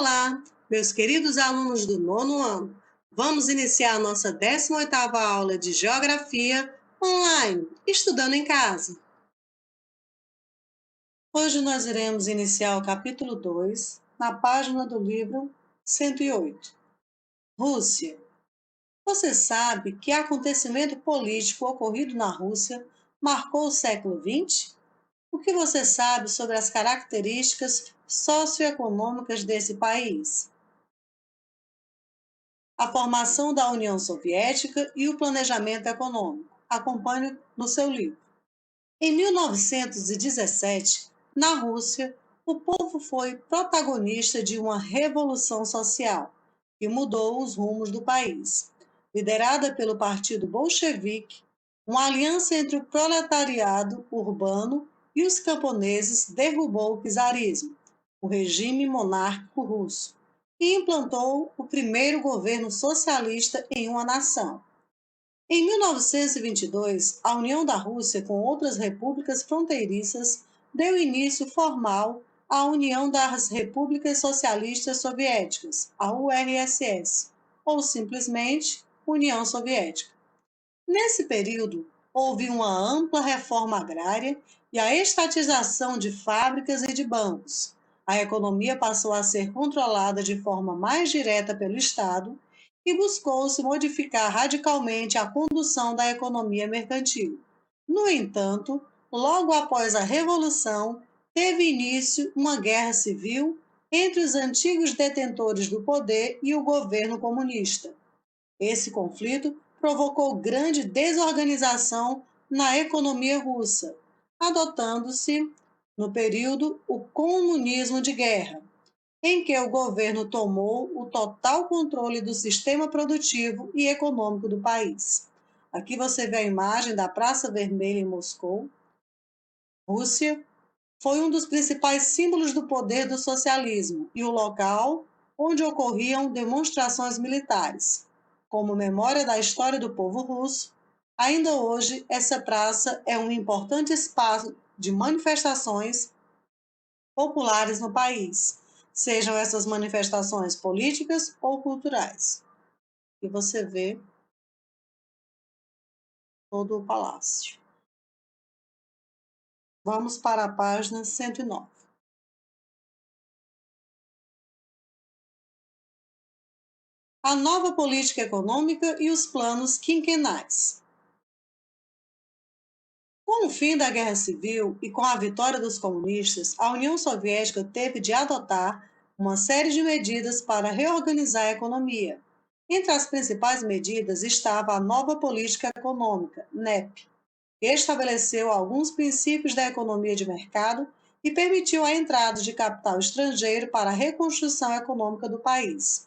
Olá, meus queridos alunos do nono ano. Vamos iniciar a nossa 18ª aula de Geografia online, estudando em casa. Hoje nós iremos iniciar o capítulo 2, na página do livro 108. Rússia. Você sabe que acontecimento político ocorrido na Rússia marcou o século XX? O que você sabe sobre as características socioeconômicas desse país? A formação da União Soviética e o planejamento econômico. Acompanhe no seu livro. Em 1917, na Rússia, o povo foi protagonista de uma revolução social que mudou os rumos do país. Liderada pelo Partido Bolchevique, uma aliança entre o proletariado urbano e os camponeses derrubou o czarismo, o regime monárquico russo, e implantou o primeiro governo socialista em uma nação. Em 1922, a união da Rússia com outras repúblicas fronteiriças deu início formal à União das Repúblicas Socialistas Soviéticas, a URSS, ou simplesmente União Soviética. Nesse período, houve uma ampla reforma agrária e a estatização de fábricas e de bancos. A economia passou a ser controlada de forma mais direta pelo Estado e buscou-se modificar radicalmente a condução da economia mercantil. No entanto, logo após a Revolução, teve início uma guerra civil entre os antigos detentores do poder e o governo comunista. Esse conflito provocou grande desorganização na economia russa, adotando-se, no período, o comunismo de guerra, em que o governo tomou o total controle do sistema produtivo e econômico do país. Aqui você vê a imagem da Praça Vermelha em Moscou. Rússia foi um dos principais símbolos do poder do socialismo e o local onde ocorriam demonstrações militares. Como memória da história do povo russo, ainda hoje essa praça é um importante espaço de manifestações populares no país, sejam essas manifestações políticas ou culturais. E você vê todo o palácio. Vamos para a página 109. A nova política econômica e os planos quinquenais. Com o fim da Guerra Civil e com a vitória dos comunistas, a União Soviética teve de adotar uma série de medidas para reorganizar a economia. Entre as principais medidas estava a nova política econômica, NEP, que estabeleceu alguns princípios da economia de mercado e permitiu a entrada de capital estrangeiro para a reconstrução econômica do país.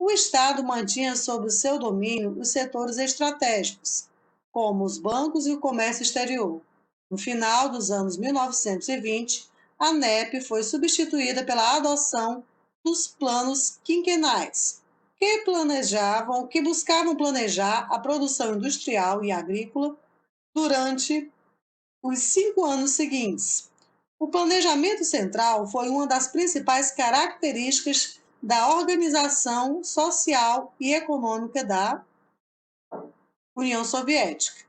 O Estado mantinha sob seu domínio os setores estratégicos, como os bancos e o comércio exterior. No final dos anos 1920, a NEP foi substituída pela adoção dos planos quinquenais, que buscavam planejar a produção industrial e agrícola durante os 5 anos seguintes. O planejamento central foi uma das principais características da organização social e econômica da União Soviética.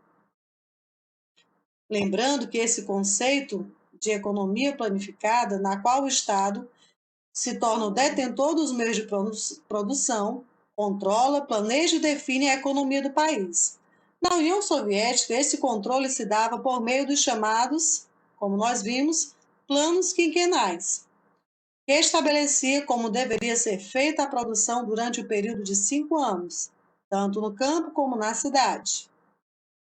Lembrando que esse conceito de economia planificada, na qual o Estado se torna o detentor dos meios de produção, controla, planeja e define a economia do país. Na União Soviética, esse controle se dava por meio dos chamados, como nós vimos, planos quinquenais, que estabelecia como deveria ser feita a produção durante o período de 5 anos, tanto no campo como na cidade.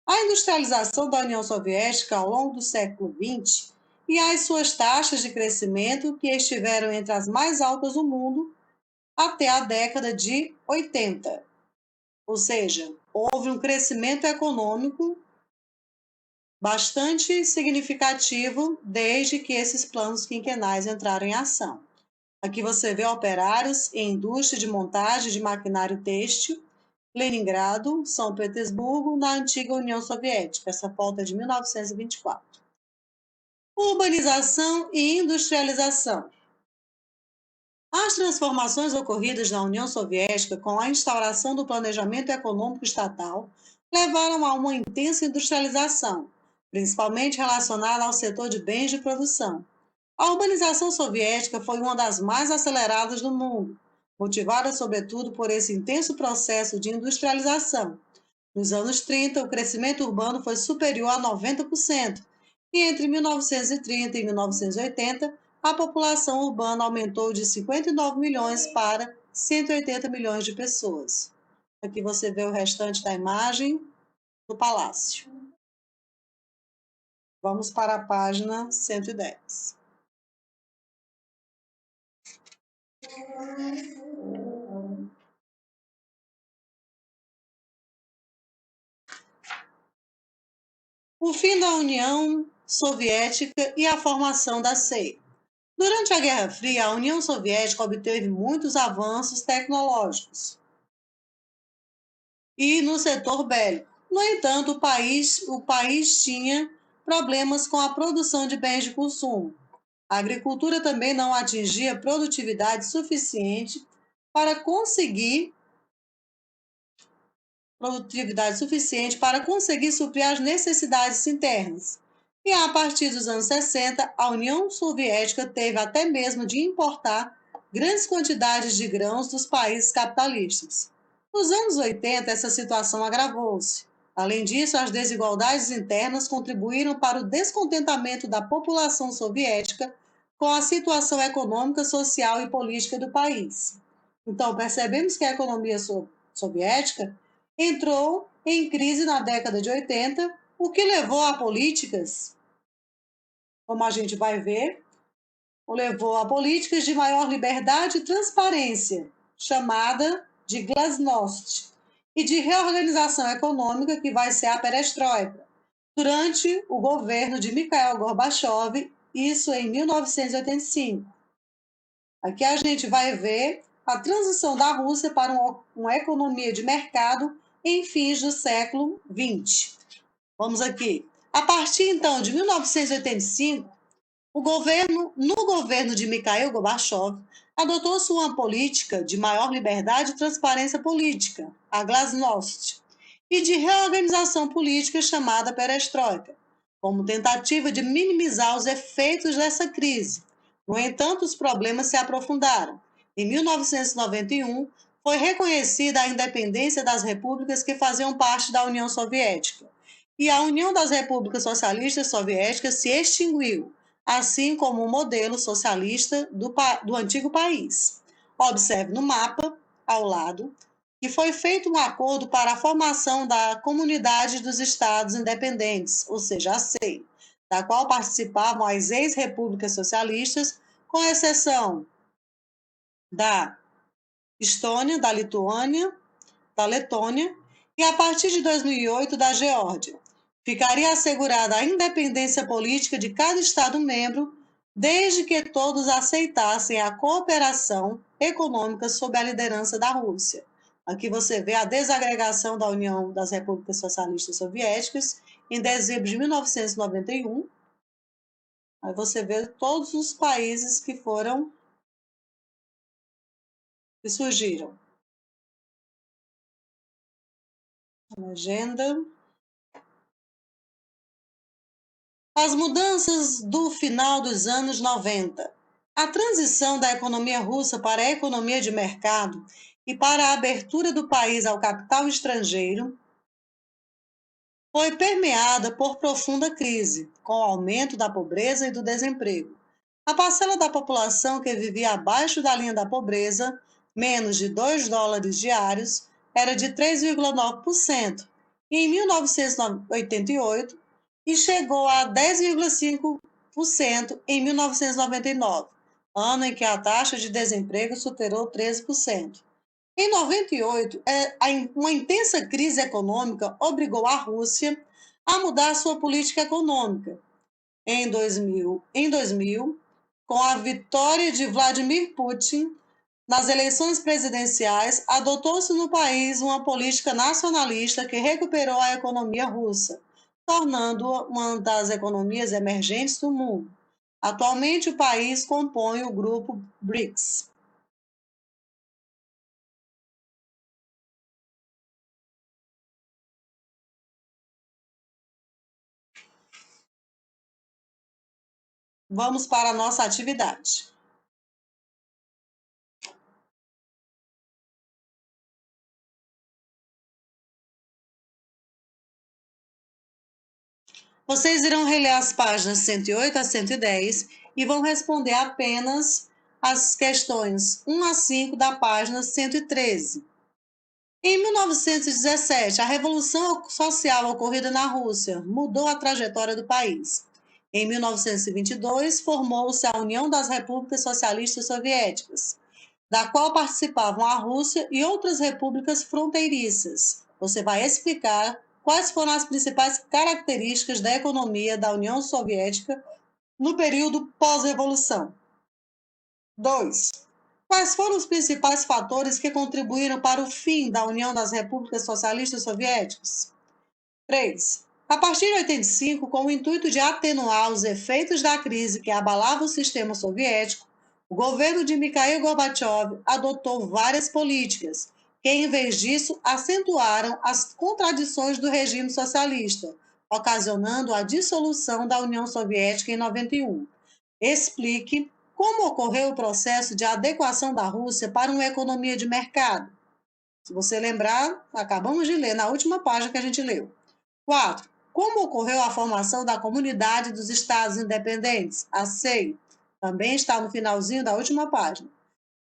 A industrialização da União Soviética ao longo do século XX e as suas taxas de crescimento, que estiveram entre as mais altas do mundo até a década de 80. Ou seja, houve um crescimento econômico bastante significativo desde que esses planos quinquenais entraram em ação. Aqui você vê operários em indústria de montagem de maquinário têxtil, Leningrado, São Petersburgo, na antiga União Soviética. Essa foto é de 1924. Urbanização e industrialização. As transformações ocorridas na União Soviética com a instauração do planejamento econômico estatal levaram a uma intensa industrialização, principalmente relacionada ao setor de bens de produção. A urbanização soviética foi uma das mais aceleradas do mundo, motivada sobretudo por esse intenso processo de industrialização. Nos anos 30, o crescimento urbano foi superior a 90%, e entre 1930 e 1980, a população urbana aumentou de 59 milhões para 180 milhões de pessoas. Aqui você vê o restante da imagem do palácio. Vamos para a página 110. O fim da União Soviética e a formação da CEI. Durante a Guerra Fria, a União Soviética obteve muitos avanços tecnológicos e no setor bélico. No entanto, o país tinha problemas com a produção de bens de consumo. A agricultura também não atingia produtividade suficiente para conseguir suprir as necessidades internas. E a partir dos anos 60, a União Soviética teve até mesmo de importar grandes quantidades de grãos dos países capitalistas. Nos anos 80, essa situação agravou-se. Além disso, as desigualdades internas contribuíram para o descontentamento da população soviética com a situação econômica, social e política do país. Então, percebemos que a economia soviética entrou em crise na década de 80, o que levou a políticas, como a gente vai ver, levou a políticas de maior liberdade e transparência, chamada de glasnost, e de reorganização econômica, que vai ser a perestroika, durante o governo de Mikhail Gorbachev, isso em 1985. Aqui a gente vai ver a transição da Rússia para uma economia de mercado em fins do século XX. Vamos aqui. A partir, então, de 1985, no governo de Mikhail Gorbachev, adotou-se uma política de maior liberdade e transparência política, a glasnost, e de reorganização política chamada perestroika, como tentativa de minimizar os efeitos dessa crise. No entanto, os problemas se aprofundaram. Em 1991, foi reconhecida a independência das repúblicas que faziam parte da União Soviética, e a União das Repúblicas Socialistas Soviéticas se extinguiu, assim como o modelo socialista do antigo país. Observe no mapa, ao lado, que foi feito um acordo para a formação da Comunidade dos Estados Independentes, ou seja, a CEI, da qual participavam as ex-repúblicas socialistas, com exceção da Estônia, da Lituânia, da Letônia e, a partir de 2008, da Geórgia. Ficaria assegurada a independência política de cada Estado-membro, desde que todos aceitassem a cooperação econômica sob a liderança da Rússia. Aqui você vê a desagregação da União das Repúblicas Socialistas Soviéticas em dezembro de 1991. Aí você vê todos os países que surgiram. Agenda. As mudanças do final dos anos 90. A transição da economia russa para a economia de mercado e para a abertura do país ao capital estrangeiro foi permeada por profunda crise, com o aumento da pobreza e do desemprego. A parcela da população que vivia abaixo da linha da pobreza, menos de $2 diários, era de 3,9%, em 1988, e chegou a 10,5% em 1999, ano em que a taxa de desemprego superou 13%. Em 98, uma intensa crise econômica obrigou a Rússia a mudar sua política econômica. Em 2000, com a vitória de Vladimir Putin nas eleições presidenciais, adotou-se no país uma política nacionalista que recuperou a economia russa, tornando-a uma das economias emergentes do mundo. Atualmente, o país compõe o grupo BRICS. Vamos para a nossa atividade. Vocês irão reler as páginas 108 a 110 e vão responder apenas as questões 1 a 5 da página 113. Em 1917, a Revolução Social ocorrida na Rússia mudou a trajetória do país. Em 1922, formou-se a União das Repúblicas Socialistas Soviéticas, da qual participavam a Rússia e outras repúblicas fronteiriças. Você vai explicar quais foram as principais características da economia da União Soviética no período pós-revolução. 2. Quais foram os principais fatores que contribuíram para o fim da União das Repúblicas Socialistas Soviéticas? 3. A partir de 85, com o intuito de atenuar os efeitos da crise que abalava o sistema soviético, o governo de Mikhail Gorbachev adotou várias políticas que, em vez disso, acentuaram as contradições do regime socialista, ocasionando a dissolução da União Soviética em 91. Explique como ocorreu o processo de adequação da Rússia para uma economia de mercado. Se você lembrar, acabamos de ler na última página que a gente leu. 4. Como ocorreu a formação da Comunidade dos Estados Independentes, a CEI? Também está no finalzinho da última página.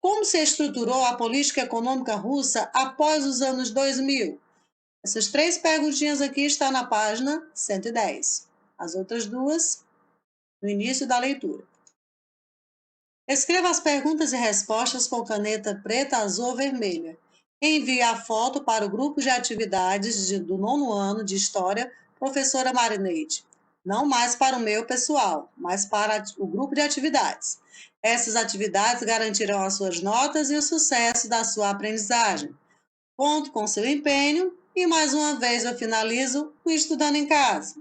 Como se estruturou a política econômica russa após os anos 2000? Essas 3 perguntinhas aqui estão na página 110. As outras 2, no início da leitura. Escreva as perguntas e respostas com caneta preta, azul ou vermelha. Envie a foto para o grupo de atividades do 9º ano de História, professora Marineide. Não mais para o meu pessoal, mas para o grupo de atividades. Essas atividades garantirão as suas notas e o sucesso da sua aprendizagem. Conto com seu empenho e mais uma vez eu finalizo o Estudando em Casa.